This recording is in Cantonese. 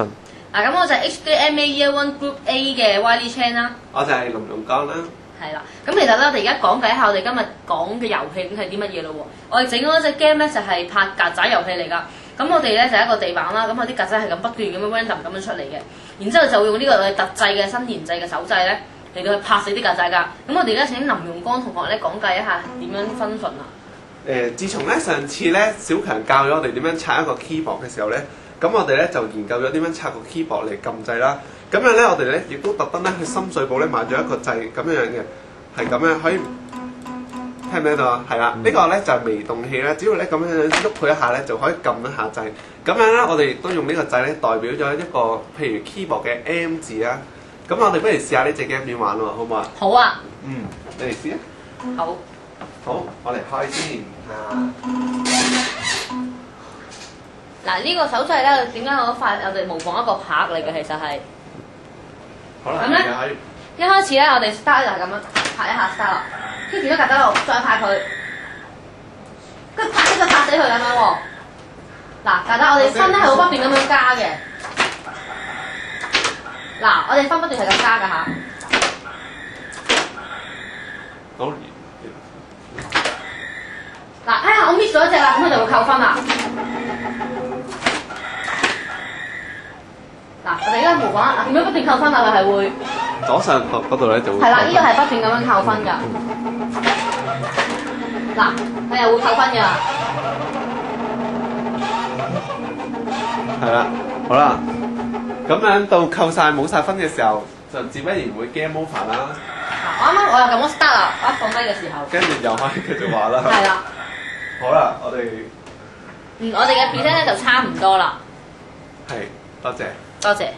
嗱，咁我就係 HKMA Year One Group A 嘅 Wiley Chan 啦。我就係龍龍江啦。係啦，咁其實咧，我哋而家講解一下我哋今日講嘅遊戲係啲乜嘢咯喎。我哋整嗰隻 game 咧就係拍曱甴遊戲嚟㗎。咁我哋咧就係一個地板啦，咁有啲曱甴係咁不斷咁樣 random 咁樣出嚟嘅。然之後就會用呢個我哋特製嘅新研製嘅手掣咧嚟到去拍死啲曱甴㗎。咁我哋而家請林容光同學咧講解一下點樣分順啊。自從咧上次咧小強教咗我哋點樣拆一個 keyboard 嘅時候咧，咁我哋咧就研究咗點樣拆個 keyboard 嚟撳掣啦。咁樣咧，我哋咧亦都特登咧去深水埗咧買咗一個掣咁樣嘅，係咁樣可以聽唔聽到啊？係啦，呢個咧就係微動器啦，只要咧咁樣喐佢一下咧，就可以撳一下掣。咁樣咧，我哋亦都用呢個掣咧代表咗一個譬如 keyboard 嘅 M 字啦。咁我哋不如試下呢隻 game 點玩喎，好唔好啊？好啊。你嚟試啊！好。好，我嚟開先嗱，呢個手掣咧，點解我哋模仿一個拍嚟嘅？其實係。好啦，咁咧，一開始咧，我哋 start 就係咁樣拍一下 start 啦，跟住咧曱甴度再拍佢，跟住拍死佢咁樣喎。嗱，曱甴我哋分咧係會不斷咁樣加嘅。嗱，我哋分不斷係咁加㗎嚇。好。嗱，睇下我 miss 咗一隻啦，咁佢就會扣分啦。嗱，我哋而家模仿啊，點樣不斷扣分啊？佢係會左上角嗰度咧就會係啦，呢個係不斷咁樣扣分㗎。嗱，佢又會扣分㗎。係啦，好啦，咁樣到扣晒冇晒分嘅時候，就自不然會 game over 啦。嗱，我又撳咗 start 啦，我一放低嘅時候，跟住又可以繼續玩啦。係啦。好啦，我哋我哋嘅 present 咧就差唔多啦。係，多謝。多謝。